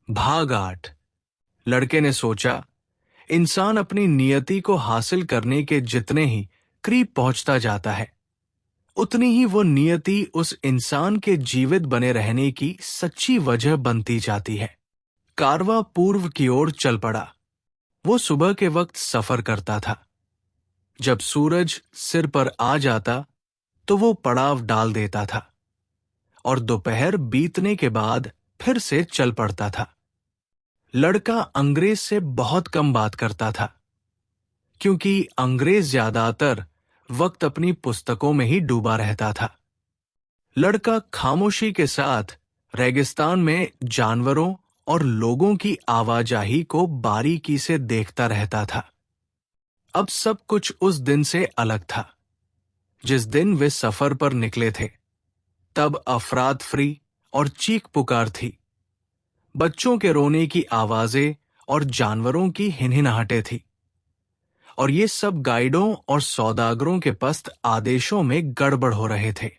भाग 8। लड़के ने सोचा, इंसान अपनी नियति को हासिल करने के जितने ही करीब पहुंचता जाता है, उतनी ही वो नियति उस इंसान के जीवित बने रहने की सच्ची वजह बनती जाती है। कारवां पूर्व की ओर चल पड़ा। वो सुबह के वक्त सफर करता था। जब सूरज सिर पर आ जाता तो वो पड़ाव डाल देता था और दोपहर बीतने के बाद फिर से चल पड़ता था। लड़का अंग्रेज से बहुत कम बात करता था, क्योंकि अंग्रेज ज्यादातर वक्त अपनी पुस्तकों में ही डूबा रहता था। लड़का खामोशी के साथ रेगिस्तान में जानवरों और लोगों की आवाजाही को बारीकी से देखता रहता था। अब सब कुछ उस दिन से अलग था जिस दिन वे सफर पर निकले थे। तब अफरात फरी और चीख पुकार थी, बच्चों के रोने की आवाजें और जानवरों की हिनहिनाहटें थी, और ये सब गाइडों और सौदागरों के पस्त आदेशों में गड़बड़ हो रहे थे।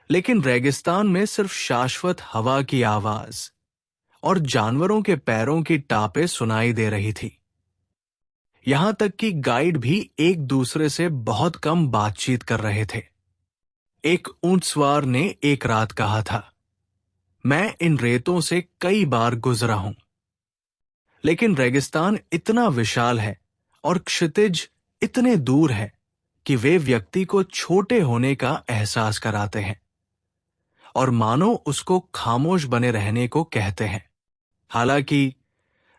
लेकिन रेगिस्तान में सिर्फ शाश्वत हवा की आवाज और जानवरों के पैरों की टापें सुनाई दे रही थी। यहां तक कि गाइड भी एक दूसरे से बहुत कम बातचीत कर रहे थे। एक ऊंटसवार ने एक रात कहा था, मैं इन रेतों से कई बार गुजरा हूं, लेकिन रेगिस्तान इतना विशाल है और क्षितिज इतने दूर है कि वे व्यक्ति को छोटे होने का एहसास कराते हैं और मानो उसको खामोश बने रहने को कहते हैं। हालांकि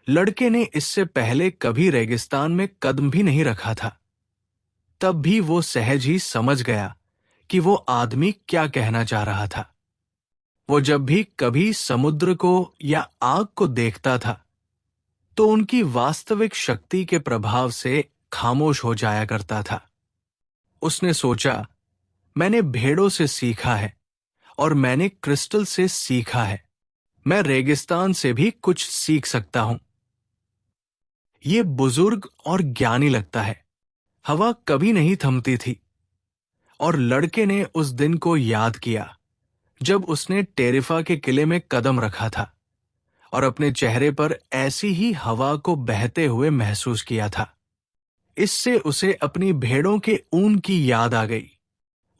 लड़के ने इससे पहले कभी रेगिस्तान में कदम भी नहीं रखा था, तब भी वो सहज ही समझ गया कि वो आदमी क्या कहना चाह रहा था। वो जब भी कभी समुद्र को या आग को देखता था तो उनकी वास्तविक शक्ति के प्रभाव से खामोश हो जाया करता था। उसने सोचा, मैंने भेड़ों से सीखा है और मैंने क्रिस्टल से सीखा है, मैं रेगिस्तान से भी कुछ सीख सकता हूं। ये बुजुर्ग और ज्ञानी लगता है। हवा कभी नहीं थमती थी और लड़के ने उस दिन को याद किया जब उसने टेरिफा के किले में कदम रखा था और अपने चेहरे पर ऐसी ही हवा को बहते हुए महसूस किया था। इससे उसे अपनी भेड़ों के ऊन की याद आ गई।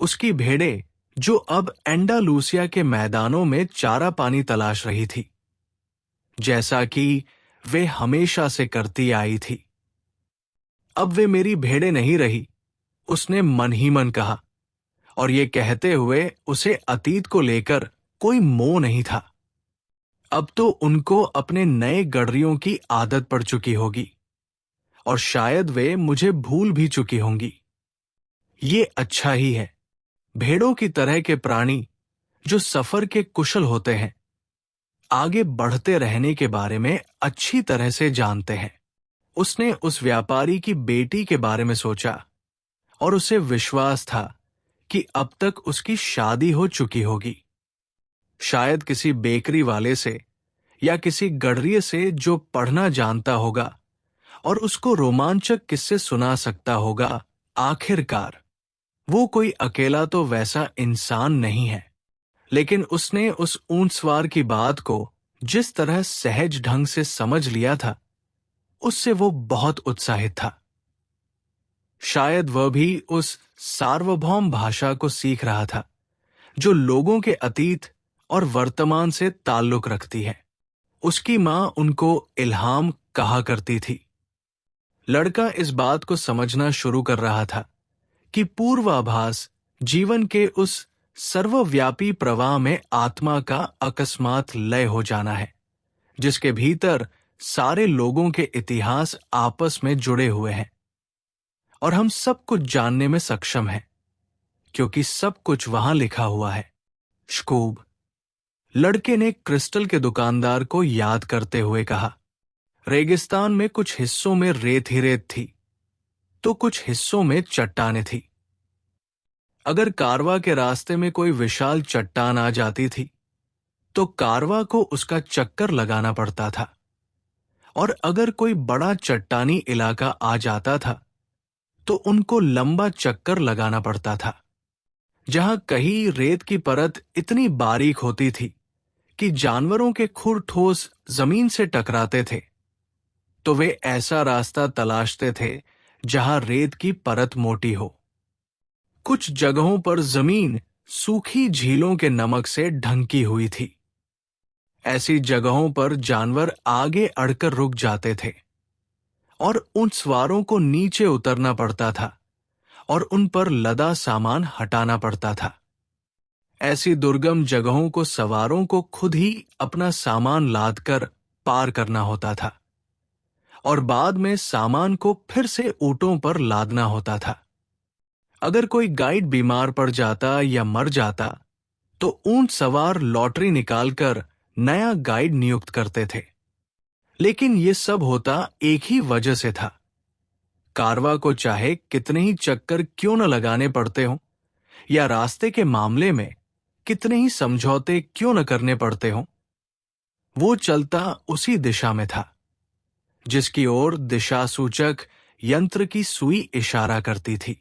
उसकी भेड़ें जो अब एंडालूसिया के मैदानों में चारा पानी तलाश रही थी, जैसा कि वे हमेशा से करती आई थी। अब वे मेरी भेड़ें नहीं रही, उसने मन ही मन कहा, और ये कहते हुए उसे अतीत को लेकर कोई मोह नहीं था। अब तो उनको अपने नए गडरियों की आदत पड़ चुकी होगी और शायद वे मुझे भूल भी चुकी होंगी। ये अच्छा ही है। भेड़ों की तरह के प्राणी जो सफर के कुशल होते हैं, आगे बढ़ते रहने के बारे में अच्छी तरह से जानते हैं। उसने उस व्यापारी की बेटी के बारे में सोचा और उसे विश्वास था कि अब तक उसकी शादी हो चुकी होगी। शायद किसी बेकरी वाले से या किसी गडरिये से जो पढ़ना जानता होगा और उसको रोमांचक किस्से सुना सकता होगा। आखिरकार वो कोई अकेला तो वैसा इंसान नहीं है। लेकिन उसने उस ऊंटसवार की बात को जिस तरह सहज ढंग से समझ लिया था, उससे वो बहुत उत्साहित था। शायद वह भी उस सार्वभौम भाषा को सीख रहा था जो लोगों के अतीत और वर्तमान से ताल्लुक रखती है। उसकी मां उनको इल्हाम कहा करती थी। लड़का इस बात को समझना शुरू कर रहा था कि पूर्वाभास जीवन के उस सर्वव्यापी प्रवाह में आत्मा का अकस्मात लय हो जाना है, जिसके भीतर सारे लोगों के इतिहास आपस में जुड़े हुए हैं और हम सब कुछ जानने में सक्षम हैं, क्योंकि सब कुछ वहां लिखा हुआ है। शकूब। लड़के ने क्रिस्टल के दुकानदार को याद करते हुए कहा, रेगिस्तान में कुछ हिस्सों में रेत ही रेत थी तो कुछ हिस्सों में चट्टानें थी। अगर कारवा के रास्ते में कोई विशाल चट्टान आ जाती थी तो कारवा को उसका चक्कर लगाना पड़ता था, और अगर कोई बड़ा चट्टानी इलाका आ जाता था तो उनको लंबा चक्कर लगाना पड़ता था। जहां कहीं रेत की परत इतनी बारीक होती थी कि जानवरों के खुर ठोस जमीन से टकराते थे, तो वे ऐसा रास्ता तलाशते थे जहां रेत की परत मोटी हो। कुछ जगहों पर जमीन सूखी झीलों के नमक से ढंकी हुई थी। ऐसी जगहों पर जानवर आगे अड़कर रुक जाते थे और उन सवारों को नीचे उतरना पड़ता था और उन पर लदा सामान हटाना पड़ता था। ऐसी दुर्गम जगहों को सवारों को खुद ही अपना सामान लादकर पार करना होता था और बाद में सामान को फिर से ऊंटों पर लादना होता था। अगर कोई गाइड बीमार पड़ जाता या मर जाता तो ऊंट सवार लॉटरी निकालकर नया गाइड नियुक्त करते थे। लेकिन यह सब होता एक ही वजह से था। कारवा को चाहे कितने ही चक्कर क्यों न लगाने पड़ते हों या रास्ते के मामले में कितने ही समझौते क्यों न करने पड़ते हों, वो चलता उसी दिशा में था जिसकी ओर दिशा सूचक यंत्र की सुई इशारा करती थी।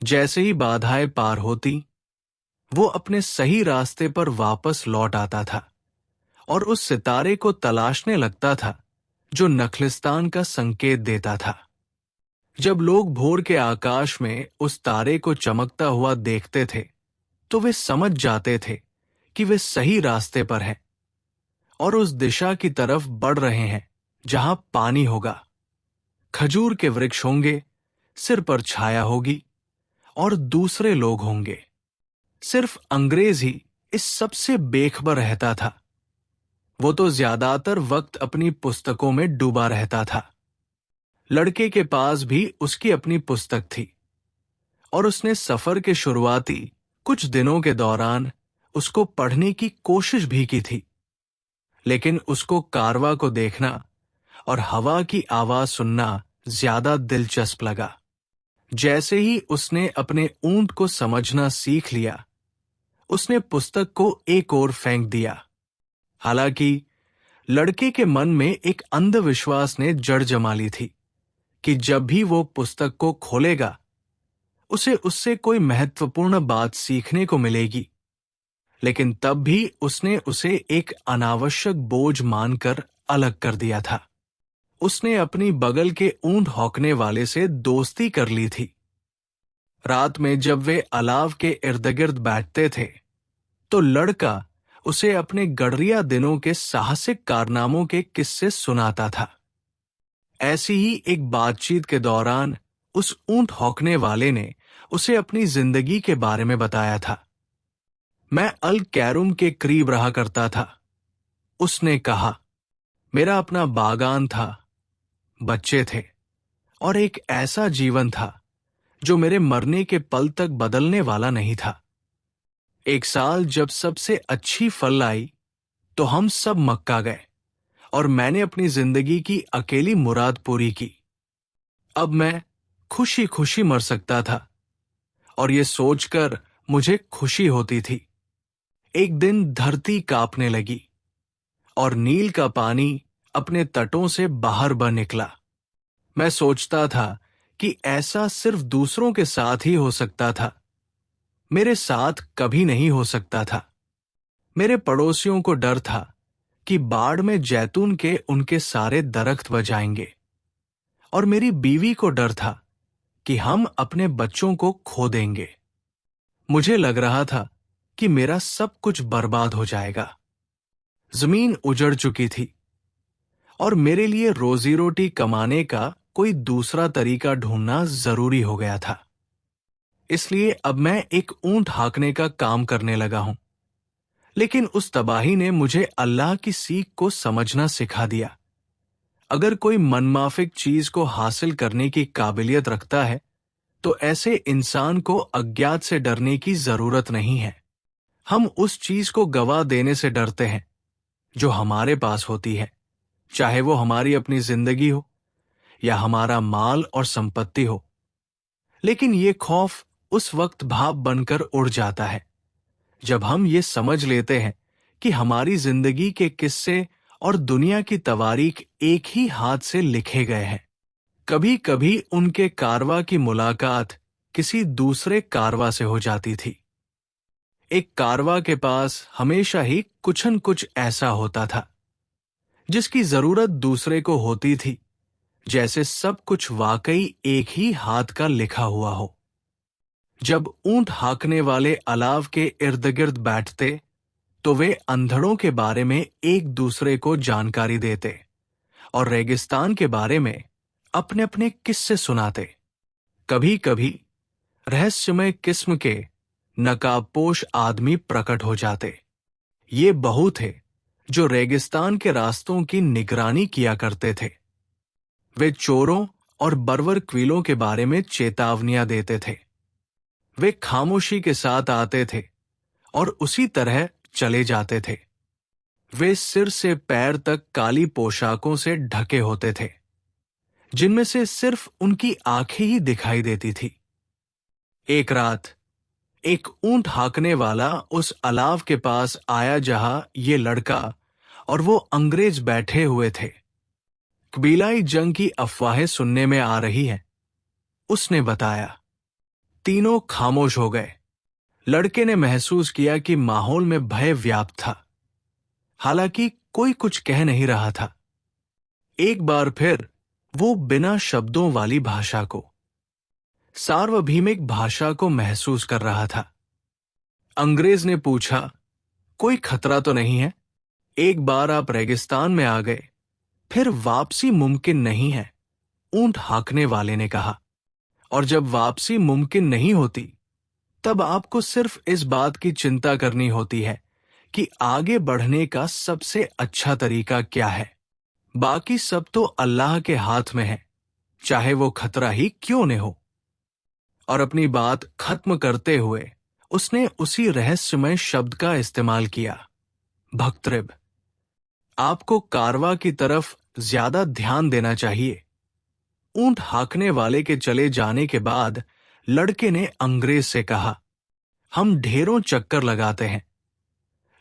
जैसे ही बाधाएं पार होती, वो अपने सही रास्ते पर वापस लौट आता था और उस सितारे को तलाशने लगता था जो नखलिस्तान का संकेत देता था। जब लोग भोर के आकाश में उस तारे को चमकता हुआ देखते थे तो वे समझ जाते थे कि वे सही रास्ते पर हैं और उस दिशा की तरफ बढ़ रहे हैं जहां पानी होगा, खजूर के वृक्ष होंगे, सिर पर छाया होगी और दूसरे लोग होंगे। सिर्फ अंग्रेज ही इस सबसे बेखबर रहता था। वो तो ज्यादातर वक्त अपनी पुस्तकों में डूबा रहता था। लड़के के पास भी उसकी अपनी पुस्तक थी और उसने सफर के शुरुआती कुछ दिनों के दौरान उसको पढ़ने की कोशिश भी की थी, लेकिन उसको कारवा को देखना और हवा की आवाज सुनना ज्यादा दिलचस्प लगा। जैसे ही उसने अपने ऊंट को समझना सीख लिया, उसने पुस्तक को एक ओर फेंक दिया। हालांकि लड़के के मन में एक अंधविश्वास ने जड़ जमा ली थी कि जब भी वो पुस्तक को खोलेगा उसे उससे कोई महत्वपूर्ण बात सीखने को मिलेगी। लेकिन तब भी उसने उसे एक अनावश्यक बोझ मानकर अलग कर दिया था। उसने अपनी बगल के ऊंट हौंकने वाले से दोस्ती कर ली थी। रात में जब वे अलाव के इर्द गिर्द बैठते थे तो लड़का उसे अपने गडरिया दिनों के साहसिक कारनामों के किस्से सुनाता था। ऐसी ही एक बातचीत के दौरान उस ऊंट हौंकने वाले ने उसे अपनी जिंदगी के बारे में बताया था। मैं अल कैरुम के करीब रहा करता था, उसने कहा। मेरा अपना बागान था, बच्चे थे और एक ऐसा जीवन था जो मेरे मरने के पल तक बदलने वाला नहीं था। एक साल जब सबसे अच्छी फल आई तो हम सब मक्का गए और मैंने अपनी जिंदगी की अकेली मुराद पूरी की। अब मैं खुशी खुशी मर सकता था और ये सोचकर मुझे खुशी होती थी। एक दिन धरती कांपने लगी और नील का पानी अपने तटों से बाहर बह निकला। मैं सोचता था कि ऐसा सिर्फ दूसरों के साथ ही हो सकता था, मेरे साथ कभी नहीं हो सकता था। मेरे पड़ोसियों को डर था कि बाढ़ में जैतून के उनके सारे दरख्त बच जाएंगे और मेरी बीवी को डर था कि हम अपने बच्चों को खो देंगे। मुझे लग रहा था कि मेरा सब कुछ बर्बाद हो जाएगा। जमीन उजड़ चुकी थी और मेरे लिए रोजी रोटी कमाने का कोई दूसरा तरीका ढूंढना जरूरी हो गया था। इसलिए अब मैं एक ऊंट हाँकने का काम करने लगा हूं। लेकिन उस तबाही ने मुझे अल्लाह की सीख को समझना सिखा दिया। अगर कोई मनमाफिक चीज को हासिल करने की काबिलियत रखता है तो ऐसे इंसान को अज्ञात से डरने की जरूरत नहीं है। हम उस चीज को गवा देने से डरते हैं जो हमारे पास होती है, चाहे वो हमारी अपनी जिंदगी हो या हमारा माल और संपत्ति हो। लेकिन ये खौफ उस वक्त भाप बनकर उड़ जाता है जब हम ये समझ लेते हैं कि हमारी जिंदगी के किस्से और दुनिया की तवारीख एक ही हाथ से लिखे गए हैं। कभी कभी उनके कारवा की मुलाकात किसी दूसरे कारवा से हो जाती थी। एक कारवा के पास हमेशा ही कुछ न कुछ ऐसा होता था जिसकी जरूरत दूसरे को होती थी, जैसे सब कुछ वाकई एक ही हाथ का लिखा हुआ हो। जब ऊंट हाँकने वाले अलाव के इर्द गिर्द बैठते तो वे अंधड़ों के बारे में एक दूसरे को जानकारी देते और रेगिस्तान के बारे में अपने अपने किस्से सुनाते। कभी कभी रहस्यमय किस्म के नकाबपोश आदमी प्रकट हो जाते। ये बहु थे जो रेगिस्तान के रास्तों की निगरानी किया करते थे। वे चोरों और बर्बर क्वीलों के बारे में चेतावनियां देते थे। वे खामोशी के साथ आते थे और उसी तरह चले जाते थे। वे सिर से पैर तक काली पोशाकों से ढके होते थे, जिनमें से सिर्फ उनकी आंखें ही दिखाई देती थी। एक रात एक ऊंट हाँकने वाला उस अलाव के पास आया जहां ये लड़का और वो अंग्रेज बैठे हुए थे। कबीलाई जंग की अफवाहें सुनने में आ रही हैं, उसने बताया। तीनों खामोश हो गए। लड़के ने महसूस किया कि माहौल में भय व्याप्त था, हालांकि कोई कुछ कह नहीं रहा था। एक बार फिर वो बिना शब्दों वाली भाषा को, सार्वभौमिक भाषा को महसूस कर रहा था। अंग्रेज ने पूछा, कोई खतरा तो नहीं है? एक बार आप रेगिस्तान में आ गए, फिर वापसी मुमकिन नहीं है, ऊंट हाँकने वाले ने कहा। और जब वापसी मुमकिन नहीं होती, तब आपको सिर्फ इस बात की चिंता करनी होती है कि आगे बढ़ने का सबसे अच्छा तरीका क्या है। बाकी सब तो अल्लाह के हाथ में है, चाहे वो खतरा ही क्यों न हो। और अपनी बात खत्म करते हुए उसने उसी रहस्यमय शब्द का इस्तेमाल किया, भक्तरिब। आपको कारवा की तरफ ज्यादा ध्यान देना चाहिए। ऊंट हाँकने वाले के चले जाने के बाद लड़के ने अंग्रेज से कहा, हम ढेरों चक्कर लगाते हैं,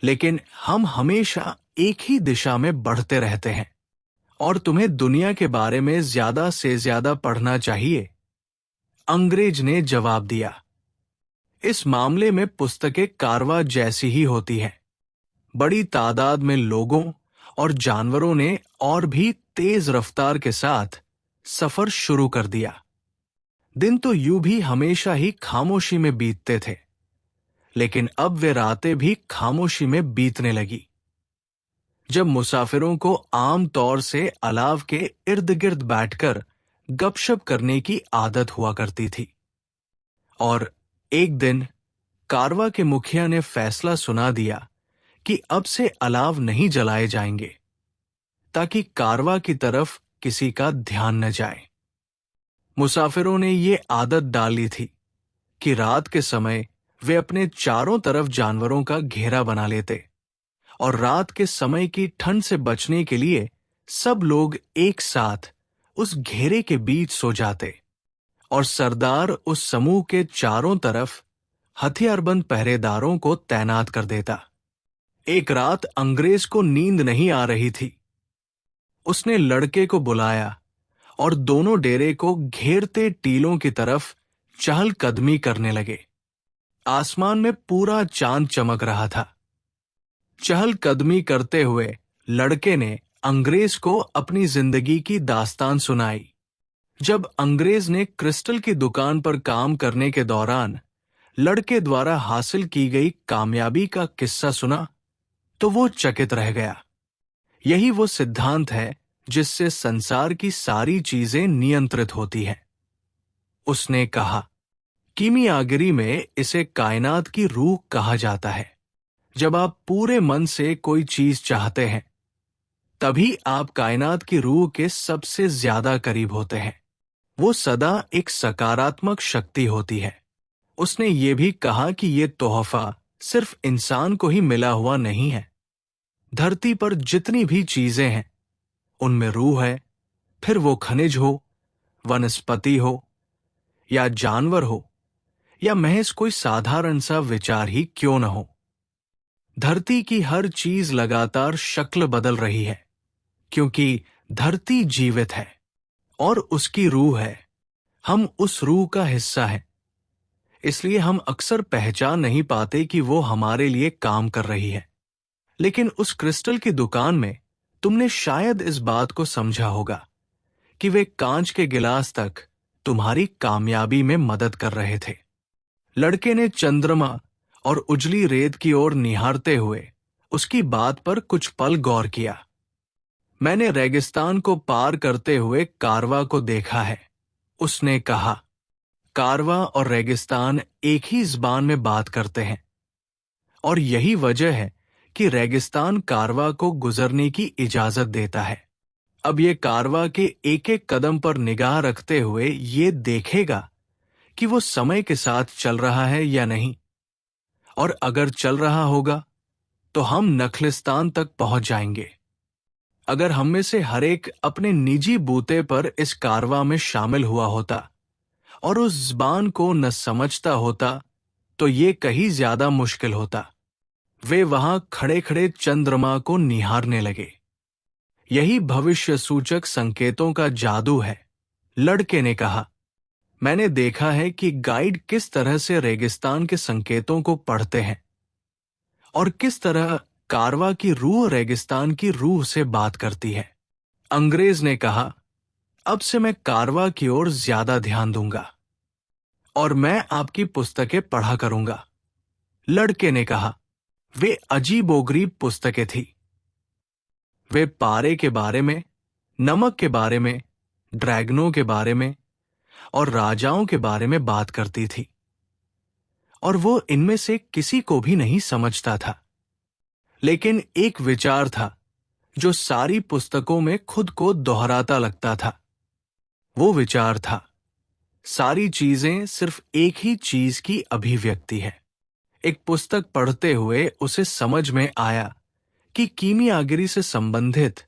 लेकिन हम हमेशा एक ही दिशा में बढ़ते रहते हैं और तुम्हें दुनिया के बारे में ज्यादा से ज्यादा पढ़ना चाहिए। अंग्रेज ने जवाब दिया, इस मामले में पुस्तकें कारवा जैसी ही होती हैं। बड़ी तादाद में लोगों और जानवरों ने और भी तेज रफ्तार के साथ सफर शुरू कर दिया। दिन तो यूं भी हमेशा ही खामोशी में बीतते थे, लेकिन अब वे रातें भी खामोशी में बीतने लगी। जब मुसाफिरों को आम तौर से अलाव के इर्द गिर्द बैठकर गपशप करने की आदत हुआ करती थी। और एक दिन कारवा के मुखिया ने फैसला सुना दिया कि अब से अलाव नहीं जलाए जाएंगे, ताकि कारवा की तरफ किसी का ध्यान न जाए। मुसाफिरों ने ये आदत डाली थी कि रात के समय वे अपने चारों तरफ जानवरों का घेरा बना लेते और रात के समय की ठंड से बचने के लिए सब लोग एक साथ उस घेरे के बीच सो जाते और सरदार उस समूह के चारों तरफ हथियारबंद पहरेदारों को तैनात कर देता। एक रात अंग्रेज को नींद नहीं आ रही थी। उसने लड़के को बुलाया और दोनों डेरे को घेरते टीलों की तरफ चहलकदमी करने लगे। आसमान में पूरा चांद चमक रहा था। चहलकदमी करते हुए लड़के ने अंग्रेज को अपनी जिंदगी की दास्तान सुनाई। जब अंग्रेज ने क्रिस्टल की दुकान पर काम करने के दौरान लड़के द्वारा हासिल की गई कामयाबी का किस्सा सुना, तो वो चकित रह गया। यही वो सिद्धांत है जिससे संसार की सारी चीजें नियंत्रित होती हैं। उसने कहा, कीमियागिरी में इसे कायनात की रूह कहा जाता है। जब आप पूरे मन से कोई चीज चाहते हैं, तभी आप कायनात की रूह के सबसे ज्यादा करीब होते हैं। वो सदा एक सकारात्मक शक्ति होती है। उसने ये भी कहा कि ये तोहफा सिर्फ इंसान को ही मिला हुआ नहीं है। धरती पर जितनी भी चीजें हैं, उनमें रूह है, फिर वो खनिज हो, वनस्पति हो, या जानवर हो, या महज कोई साधारण सा विचार ही क्यों न हो। धरती की हर चीज लगातार शक्ल बदल रही है, क्योंकि धरती जीवित है और उसकी रूह है। हम उस रूह का हिस्सा हैं। इसलिए हम अक्सर पहचान नहीं पाते कि वो हमारे लिए काम कर रही है। लेकिन उस क्रिस्टल की दुकान में तुमने शायद इस बात को समझा होगा कि वे कांच के गिलास तक तुम्हारी कामयाबी में मदद कर रहे थे। लड़के ने चंद्रमा और उजली रेत की ओर निहारते हुए उसकी बात पर कुछ पल गौर किया। मैंने रेगिस्तान को पार करते हुए कारवा को देखा है, उसने कहा। कारवा और रेगिस्तान एक ही ज़बान में बात करते हैं, और यही वजह है कि रेगिस्तान कारवा को गुजरने की इजाजत देता है। अब ये कारवा के एक एक कदम पर निगाह रखते हुए ये देखेगा कि वो समय के साथ चल रहा है या नहीं, और अगर चल रहा होगा तो हम नखलिस्तान तक पहुंच जाएंगे। अगर हम में से हर एक अपने निजी बूते पर इस कारवा में शामिल हुआ होता और उस ज़बान को न समझता होता तो ये कहीं ज्यादा मुश्किल होता। वे वहां खड़े खड़े चंद्रमा को निहारने लगे। यही भविष्य सूचक संकेतों का जादू है, लड़के ने कहा। मैंने देखा है कि गाइड किस तरह से रेगिस्तान के संकेतों को पढ़ते हैं और किस तरह कारवा की रूह रेगिस्तान की रूह से बात करती है। अंग्रेज ने कहा, अब से मैं कारवा की ओर ज्यादा ध्यान दूंगा और मैं आपकी पुस्तकें पढ़ा करूंगा। लड़के ने कहा, वे अजीबोगरीब पुस्तकें थी। वे पारे के बारे में, नमक के बारे में, ड्रैगनों के बारे में और राजाओं के बारे में बात करती थी, और वो इनमें से किसी को भी नहीं समझता था। लेकिन एक विचार था जो सारी पुस्तकों में खुद को दोहराता लगता था। वो विचार था, सारी चीजें सिर्फ एक ही चीज की अभिव्यक्ति है। एक पुस्तक पढ़ते हुए उसे समझ में आया कि कीमियागिरी से संबंधित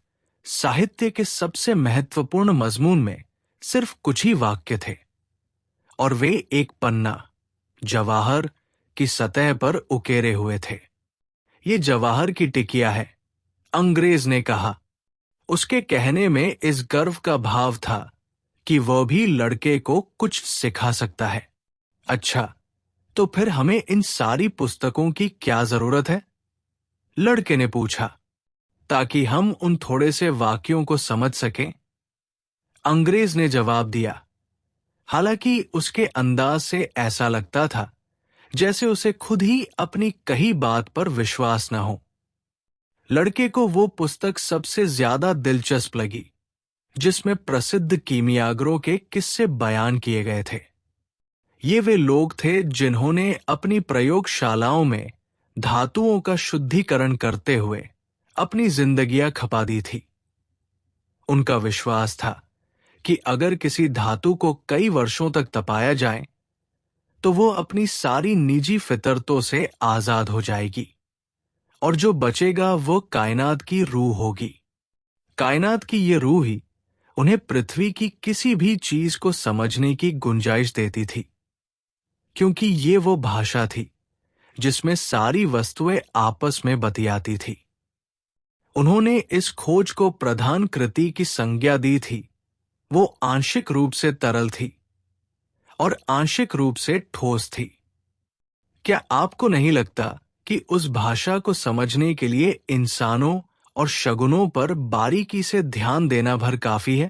साहित्य के सबसे महत्वपूर्ण मजमून में सिर्फ कुछ ही वाक्य थे, और वे एक पन्ना, जवाहर की सतह पर उकेरे हुए थे। ये जवाहर की टिकिया है, अंग्रेज ने कहा। उसके कहने में इस गर्व का भाव था कि वह भी लड़के को कुछ सिखा सकता है। अच्छा, तो फिर हमें इन सारी पुस्तकों की क्या जरूरत है? लड़के ने पूछा। ताकि हम उन थोड़े से वाक्यों को समझ सकें, अंग्रेज ने जवाब दिया। हालांकि उसके अंदाज से ऐसा लगता था जैसे उसे खुद ही अपनी कही बात पर विश्वास न हो। लड़के को वो पुस्तक सबसे ज्यादा दिलचस्प लगी जिसमें प्रसिद्ध कीमियागरों के किस्से बयान किए गए थे। ये वे लोग थे जिन्होंने अपनी प्रयोगशालाओं में धातुओं का शुद्धिकरण करते हुए अपनी जिंदगियां खपा दी थी। उनका विश्वास था कि अगर किसी धातु को कई वर्षों तक तपाया जाए तो वो अपनी सारी निजी फितरतों से आजाद हो जाएगी, और जो बचेगा वो कायनात की रूह होगी। कायनात की ये रूह ही उन्हें पृथ्वी की किसी भी चीज को समझने की गुंजाइश देती थी, क्योंकि ये वो भाषा थी जिसमें सारी वस्तुएं आपस में बतियाती थी। उन्होंने इस खोज को प्रधान कृति की संज्ञा दी थी। वो आंशिक रूप से तरल थी और आंशिक रूप से ठोस थी। क्या आपको नहीं लगता कि उस भाषा को समझने के लिए इंसानों और शगुनों पर बारीकी से ध्यान देना भर काफी है?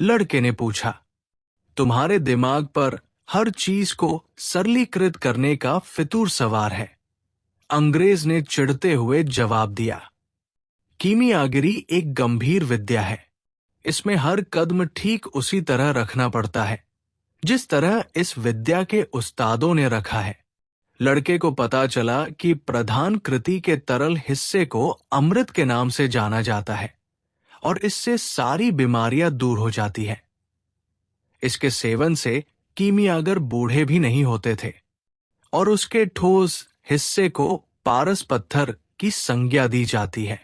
लड़के ने पूछा। तुम्हारे दिमाग पर हर चीज को सरलीकृत करने का फितूर सवार है, अंग्रेज ने चिढ़ते हुए जवाब दिया। कीमियागिरी एक गंभीर विद्या है। इसमें हर कदम ठीक उसी तरह रखना पड़ता है जिस तरह इस विद्या के उस्तादों ने रखा है। लड़के को पता चला कि प्रधान कृति के तरल हिस्से को अमृत के नाम से जाना जाता है और इससे सारी बीमारियां दूर हो जाती है। इसके सेवन से कीमियागर बूढ़े भी नहीं होते थे, और उसके ठोस हिस्से को पारस पत्थर की संज्ञा दी जाती है।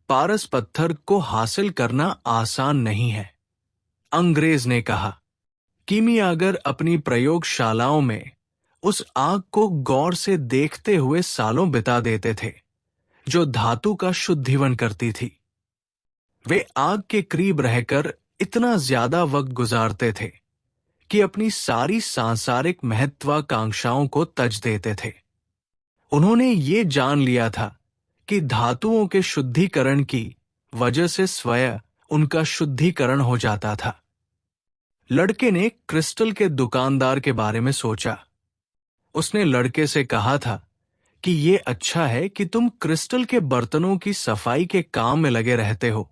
पारस पत्थर को हासिल करना आसान नहीं है, अंग्रेज ने कहा। कीमियागर अपनी प्रयोगशालाओं में उस आग को गौर से देखते हुए सालों बिता देते थे जो धातु का शुद्धिवन करती थी। वे आग के करीब रहकर इतना ज्यादा वक्त गुजारते थे कि अपनी सारी सांसारिक महत्वाकांक्षाओं को तज देते थे। उन्होंने ये जान लिया था कि धातुओं के शुद्धिकरण की वजह से स्वयं उनका शुद्धिकरण हो जाता था। लड़के ने क्रिस्टल के दुकानदार के बारे में सोचा। उसने लड़के से कहा था कि ये अच्छा है कि तुम क्रिस्टल के बर्तनों की सफाई के काम में लगे रहते हो।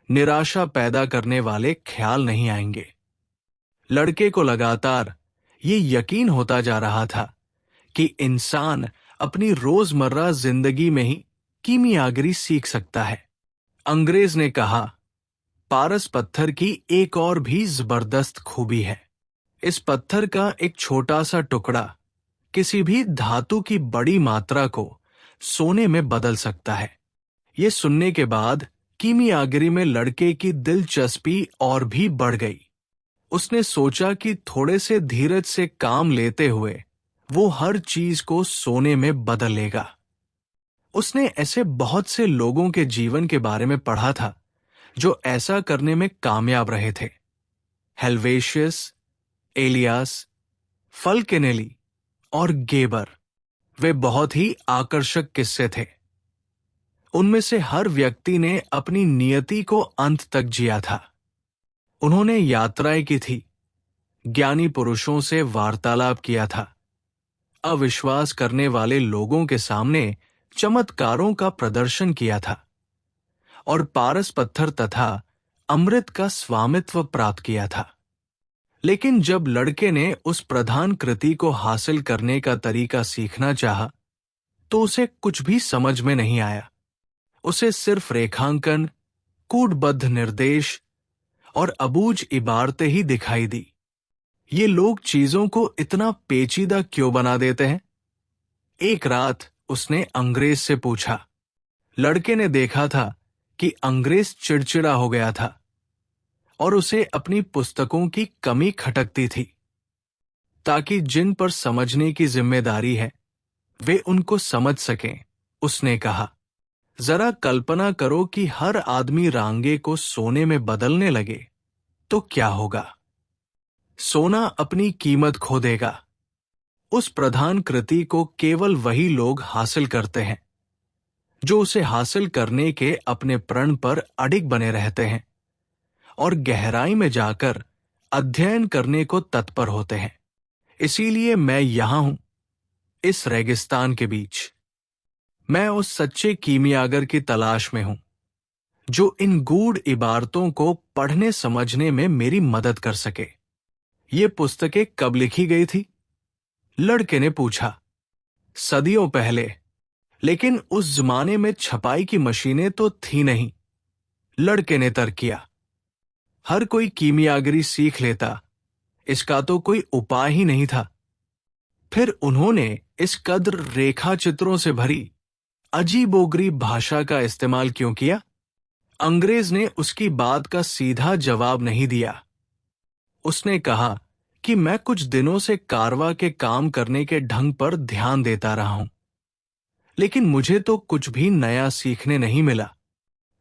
निराशा पैदा करने वाले ख्याल नहीं आएंगे। लड़के को लगातार ये यकीन होता जा रहा था कि इंसान अपनी रोजमर्रा जिंदगी में ही कीमियागरी सीख सकता है। अंग्रेज ने कहा, पारस पत्थर की एक और भी जबरदस्त खूबी है। इस पत्थर का एक छोटा सा टुकड़ा किसी भी धातु की बड़ी मात्रा को सोने में बदल सकता है। ये सुनने के बाद कीमियागरी में लड़के की दिलचस्पी और भी बढ़ गई। उसने सोचा कि थोड़े से धीरज से काम लेते हुए वो हर चीज को सोने में बदल लेगा। उसने ऐसे बहुत से लोगों के जीवन के बारे में पढ़ा था जो ऐसा करने में कामयाब रहे थे। हेल्वेशियस, एलियास, फल्केनेली और गेबर, वे बहुत ही आकर्षक किस्से थे। उनमें से हर व्यक्ति ने अपनी नियति को अंत तक जिया था। उन्होंने यात्राएं की थी, ज्ञानी पुरुषों से वार्तालाप किया था, अविश्वास करने वाले लोगों के सामने चमत्कारों का प्रदर्शन किया था और पारस पत्थर तथा अमृत का स्वामित्व प्राप्त किया था। लेकिन जब लड़के ने उस प्रधान कृति को हासिल करने का तरीका सीखना चाहा, तो उसे कुछ भी समझ में नहीं आया। उसे सिर्फ रेखांकन, कूटबद्ध निर्देश और अबूझ इबारतें ही दिखाई दी। ये लोग चीजों को इतना पेचीदा क्यों बना देते हैं? एक रात उसने अंग्रेज से पूछा। लड़के ने देखा था कि अंग्रेज चिड़चिड़ा हो गया था और उसे अपनी पुस्तकों की कमी खटकती थी। ताकि जिन पर समझने की जिम्मेदारी है वे उनको समझ सकें, उसने कहा, जरा कल्पना करो कि हर आदमी रांगे को सोने में बदलने लगे तो क्या होगा? सोना अपनी कीमत खो देगा। उस प्रधान कृति को केवल वही लोग हासिल करते हैं जो उसे हासिल करने के अपने प्रण पर अडिग बने रहते हैं और गहराई में जाकर अध्ययन करने को तत्पर होते हैं। इसीलिए मैं यहां हूं, इस रेगिस्तान के बीच। मैं उस सच्चे कीमियागर की तलाश में हूं जो इन गूढ़ इबारतों को पढ़ने समझने में मेरी मदद कर सके। ये पुस्तकें कब लिखी गई थी? लड़के ने पूछा। सदियों पहले, लेकिन उस जमाने में छपाई की मशीनें तो थी नहीं। लड़के ने तर्क किया। हर कोई कीमियागरी सीख लेता, इसका तो कोई उपाय ही नहीं था। फिर उन्होंने इस कद्र रेखा चित्रों से भरी अजीबोगरीब भाषा का इस्तेमाल क्यों किया? अंग्रेज ने उसकी बात का सीधा जवाब नहीं दिया। उसने कहा कि मैं कुछ दिनों से कारवा के काम करने के ढंग पर ध्यान देता रहा हूं, लेकिन मुझे तो कुछ भी नया सीखने नहीं मिला।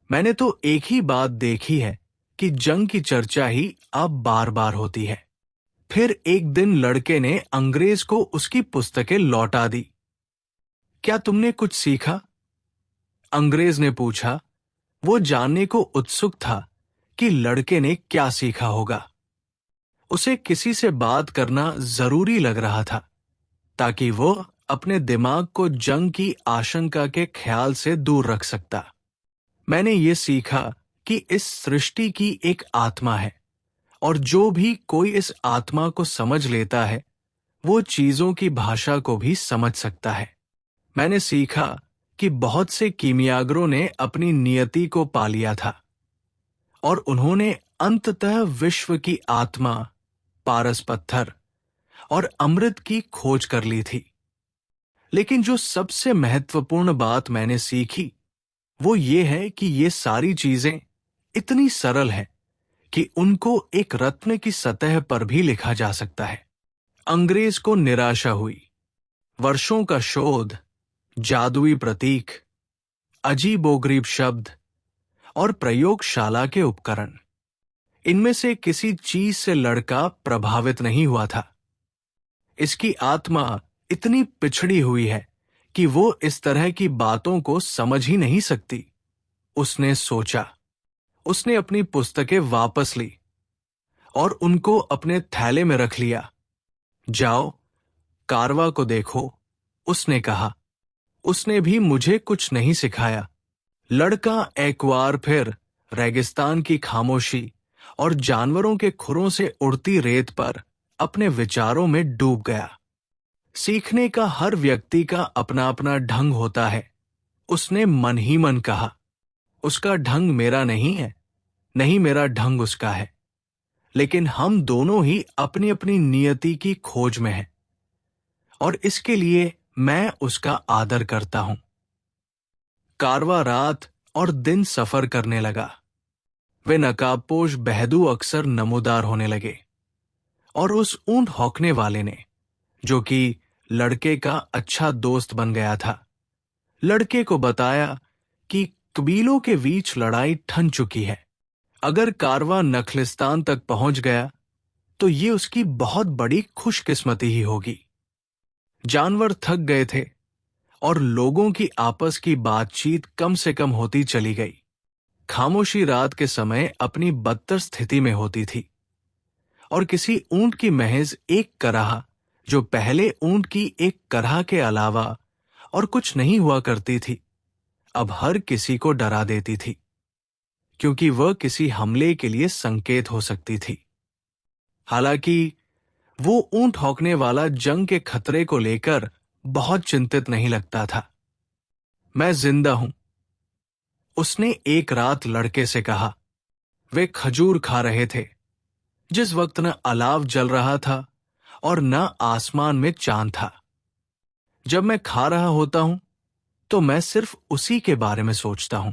मैंने तो एक ही बात देखी है कि जंग की चर्चा ही अब बार बार होती है। फिर एक दिन लड़के ने अंग्रेज को उसकी पुस्तकें लौटा दी। क्या तुमने कुछ सीखा? अंग्रेज ने पूछा। वो जानने को उत्सुक था कि लड़के ने क्या सीखा होगा। उसे किसी से बात करना जरूरी लग रहा था ताकि वो अपने दिमाग को जंग की आशंका के ख्याल से दूर रख सकता। मैंने ये सीखा कि इस सृष्टि की एक आत्मा है और जो भी कोई इस आत्मा को समझ लेता है वो चीजों की भाषा को भी समझ सकता है। मैंने सीखा कि बहुत से कीमियागरों ने अपनी नियति को पा लिया था और उन्होंने अंततः विश्व की आत्मा, पारस पत्थर और अमृत की खोज कर ली थी। लेकिन जो सबसे महत्वपूर्ण बात मैंने सीखी वो ये है कि ये सारी चीजें इतनी सरल हैं कि उनको एक रत्न की सतह पर भी लिखा जा सकता है। अंग्रेज को निराशा हुई। वर्षों का शोध, जादुई प्रतीक, अजीबोगरीब शब्द और प्रयोगशाला के उपकरण, इनमें से किसी चीज से लड़का प्रभावित नहीं हुआ था। इसकी आत्मा इतनी पिछड़ी हुई है कि वो इस तरह की बातों को समझ ही नहीं सकती। उसने सोचा। उसने अपनी पुस्तकें वापस ली और उनको अपने थैले में रख लिया। जाओ, कारवा को देखो, उसने कहा। उसने भी मुझे कुछ नहीं सिखाया। लड़का एक बार फिर रेगिस्तान की खामोशी और जानवरों के खुरों से उड़ती रेत पर अपने विचारों में डूब गया। सीखने का हर व्यक्ति का अपना अपना ढंग होता है, उसने मन ही मन कहा। उसका ढंग मेरा नहीं है, नहीं मेरा ढंग उसका है, लेकिन हम दोनों ही अपनी अपनी नियति की खोज में हैं, और इसके लिए मैं उसका आदर करता हूं। कारवा रात और दिन सफर करने लगा। वे नकाबपोश बहदू अक्सर नमूदार होने लगे, और उस ऊंट हौंकने वाले ने, जो कि लड़के का अच्छा दोस्त बन गया था, लड़के को बताया कि कबीलों के बीच लड़ाई ठन चुकी है। अगर कारवा नखलिस्तान तक पहुंच गया तो ये उसकी बहुत बड़ी खुशकिस्मती ही होगी। जानवर थक गए थे और लोगों की आपस की बातचीत कम से कम होती चली गई। खामोशी रात के समय अपनी बदतर स्थिति में होती थी, और किसी ऊंट की महज एक कराह, जो पहले ऊंट की एक कराह के अलावा और कुछ नहीं हुआ करती थी, अब हर किसी को डरा देती थी, क्योंकि वह किसी हमले के लिए संकेत हो सकती थी। हालांकि वो ऊंट हौंकने वाला जंग के खतरे को लेकर बहुत चिंतित नहीं लगता था। मैं जिंदा हूं, उसने एक रात लड़के से कहा। वे खजूर खा रहे थे, जिस वक्त न अलाव जल रहा था और न आसमान में चांद था। जब मैं खा रहा होता हूं तो मैं सिर्फ उसी के बारे में सोचता हूं।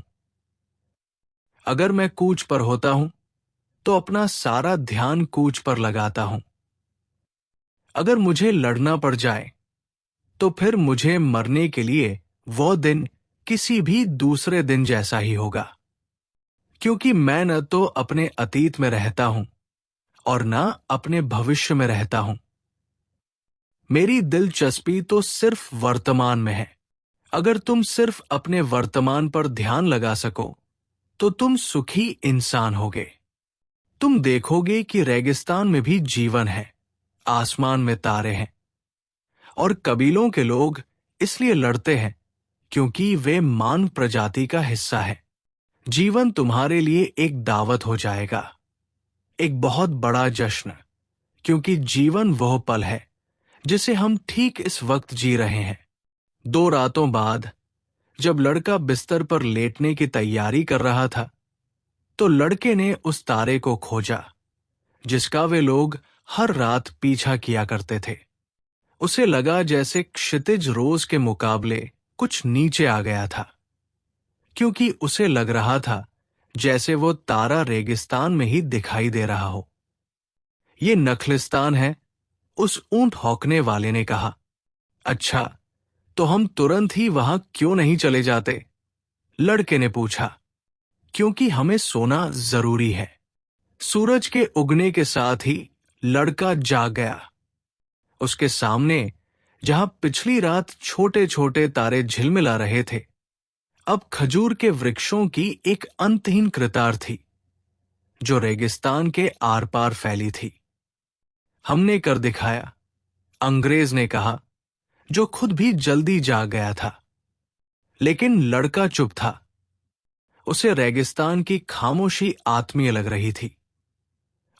अगर मैं कूच पर होता हूं तो अपना सारा ध्यान कूच पर लगाता हूं। अगर मुझे लड़ना पड़ जाए तो फिर मुझे मरने के लिए वो दिन किसी भी दूसरे दिन जैसा ही होगा, क्योंकि मैं न तो अपने अतीत में रहता हूं और न अपने भविष्य में रहता हूं। मेरी दिलचस्पी तो सिर्फ वर्तमान में है। अगर तुम सिर्फ अपने वर्तमान पर ध्यान लगा सको तो तुम सुखी इंसान होगे। तुम देखोगे कि रेगिस्तान में भी जीवन है, आसमान में तारे हैं, और कबीलों के लोग इसलिए लड़ते हैं क्योंकि वे मानव प्रजाति का हिस्सा है। जीवन तुम्हारे लिए एक दावत हो जाएगा, एक बहुत बड़ा जश्न, क्योंकि जीवन वह पल है जिसे हम ठीक इस वक्त जी रहे हैं। 2 रातों बाद जब लड़का बिस्तर पर लेटने की तैयारी कर रहा था तो लड़के ने उस तारे को खोजा जिसका वे लोग हर रात पीछा किया करते थे। उसे लगा जैसे क्षितिज रोज के मुकाबले कुछ नीचे आ गया था, क्योंकि उसे लग रहा था जैसे वो तारा रेगिस्तान में ही दिखाई दे रहा हो। ये नखलिस्तान है, उस ऊंट हौंकने वाले ने कहा। अच्छा, तो हम तुरंत ही वहां क्यों नहीं चले जाते? लड़के ने पूछा। क्योंकि हमें सोना जरूरी है। सूरज के उगने के साथ ही लड़का जाग गया। उसके सामने जहां पिछली रात छोटे छोटे तारे झिलमिला रहे थे, अब खजूर के वृक्षों की एक अंतहीन कतार थी जो रेगिस्तान के आर पार फैली थी। हमने कर दिखाया, अंग्रेज ने कहा, जो खुद भी जल्दी जाग गया था। लेकिन लड़का चुप था। उसे रेगिस्तान की खामोशी आत्मीय लग रही थी,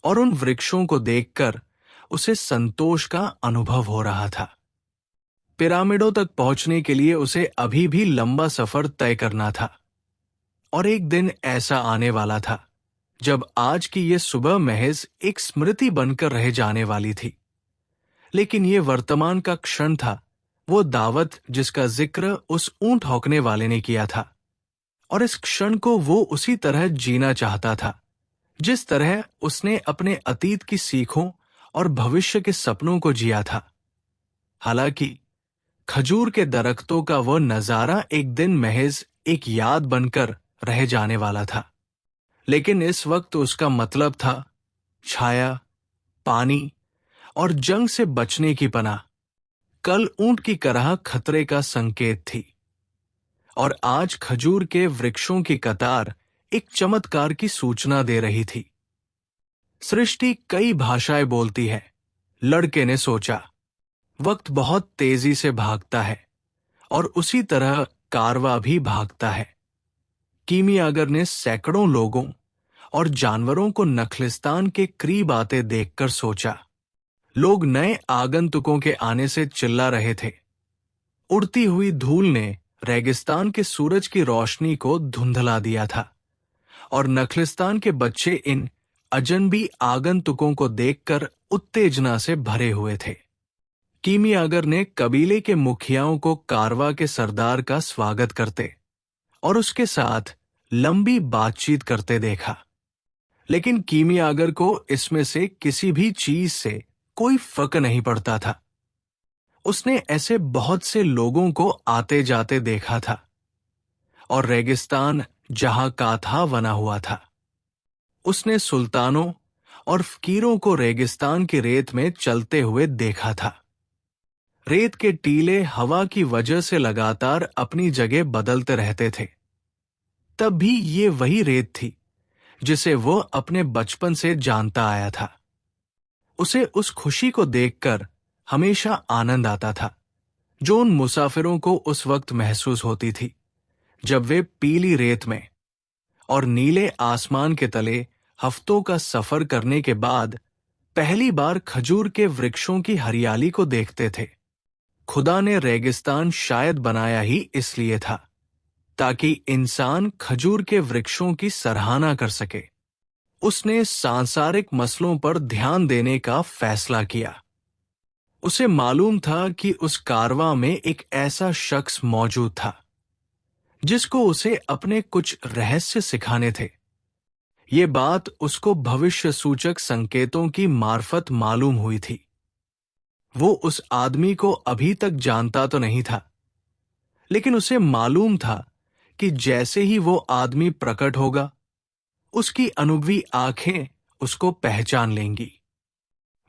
और उन वृक्षों को देखकर उसे संतोष का अनुभव हो रहा था। पिरामिडों तक पहुंचने के लिए उसे अभी भी लंबा सफर तय करना था, और एक दिन ऐसा आने वाला था जब आज की यह सुबह महज एक स्मृति बनकर रह जाने वाली थी। लेकिन यह वर्तमान का क्षण था, वो दावत जिसका जिक्र उस ऊंट हौंकने वाले ने किया था, और इस क्षण को वो उसी तरह जीना चाहता था जिस तरह उसने अपने अतीत की सीखों और भविष्य के सपनों को जिया था। हालांकि खजूर के दरख्तों का वो नजारा एक दिन महज एक याद बनकर रह जाने वाला था। लेकिन इस वक्त उसका मतलब था छाया, पानी और जंग से बचने की पनाह। कल ऊंट की तरह खतरे का संकेत थी, और आज खजूर के वृक्षों की कतार एक चमत्कार की सूचना दे रही थी। सृष्टि कई भाषाएं बोलती है, लड़के ने सोचा। वक्त बहुत तेजी से भागता है और उसी तरह कारवा भी भागता है। कीमियागर ने सैकड़ों लोगों और जानवरों को नखलिस्तान के करीब आते देखकर सोचा। लोग नए आगंतुकों के आने से चिल्ला रहे थे। उड़ती हुई धूल ने रेगिस्तान के सूरज की रोशनी को धुंधला दिया था, और नखलिस्तान के बच्चे इन अजनबी आगंतुकों को देखकर उत्तेजना से भरे हुए थे। कीमियागर ने कबीले के मुखियाओं को कारवा के सरदार का स्वागत करते और उसके साथ लंबी बातचीत करते देखा। लेकिन कीमियागर को इसमें से किसी भी चीज से कोई फर्क नहीं पड़ता था। उसने ऐसे बहुत से लोगों को आते जाते देखा था, और रेगिस्तान जहां का था बना हुआ था। उसने सुल्तानों और फकीरों को रेगिस्तान की रेत में चलते हुए देखा था। रेत के टीले हवा की वजह से लगातार अपनी जगह बदलते रहते थे। तब भी ये वही रेत थी जिसे वो अपने बचपन से जानता आया था। उसे उस खुशी को देखकर हमेशा आनंद आता था जो उन मुसाफिरों को उस वक्त महसूस होती थी जब वे पीली रेत में और नीले आसमान के तले हफ्तों का सफर करने के बाद पहली बार खजूर के वृक्षों की हरियाली को देखते थे। खुदा ने रेगिस्तान शायद बनाया ही इसलिए था ताकि इंसान खजूर के वृक्षों की सराहना कर सके। उसने सांसारिक मसलों पर ध्यान देने का फैसला किया। उसे मालूम था कि उस कारवां में एक ऐसा शख्स मौजूद था जिसको उसे अपने कुछ रहस्य सिखाने थे। ये बात उसको भविष्य सूचक संकेतों की मार्फत मालूम हुई थी। वो उस आदमी को अभी तक जानता तो नहीं था, लेकिन उसे मालूम था कि जैसे ही वो आदमी प्रकट होगा, उसकी अनुभवी आंखें उसको पहचान लेंगी।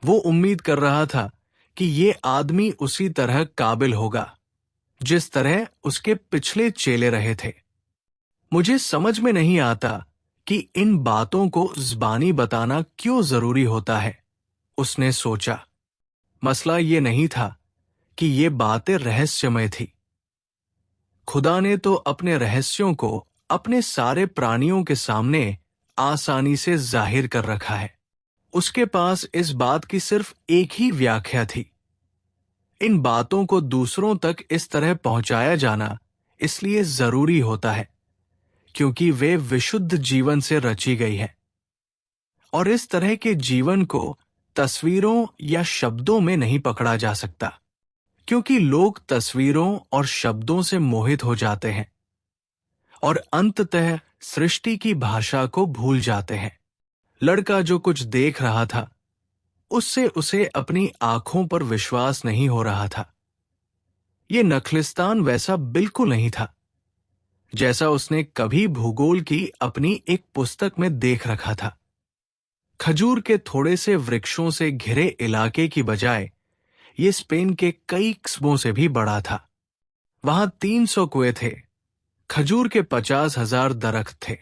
वो उम्मीद कर रहा था कि ये आदमी उसी तरह काबिल होगा जिस तरह उसके पिछले चेले रहे थे। मुझे समझ में नहीं आता कि इन बातों को ज़बानी बताना क्यों जरूरी होता है, उसने सोचा। मसला ये नहीं था कि ये बातें रहस्यमय थी। खुदा ने तो अपने रहस्यों को अपने सारे प्राणियों के सामने आसानी से जाहिर कर रखा है। उसके पास इस बात की सिर्फ एक ही व्याख्या थी। इन बातों को दूसरों तक इस तरह पहुंचाया जाना इसलिए जरूरी होता है क्योंकि वे विशुद्ध जीवन से रची गई है, और इस तरह के जीवन को तस्वीरों या शब्दों में नहीं पकड़ा जा सकता, क्योंकि लोग तस्वीरों और शब्दों से मोहित हो जाते हैं और अंततः सृष्टि की भाषा को भूल जाते हैं। लड़का जो कुछ देख रहा था उससे उसे अपनी आंखों पर विश्वास नहीं हो रहा था। ये नखलिस्तान वैसा बिल्कुल नहीं था जैसा उसने कभी भूगोल की अपनी एक पुस्तक में देख रखा था। खजूर के थोड़े से वृक्षों से घिरे इलाके की बजाय ये स्पेन के कई कस्बों से भी बड़ा था। वहां 300 कुएं थे, खजूर के 50,000 दरख्त थे,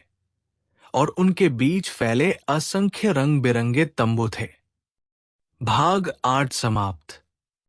और उनके बीच फैले असंख्य रंग बिरंगे तंबू थे। भाग 8 समाप्त।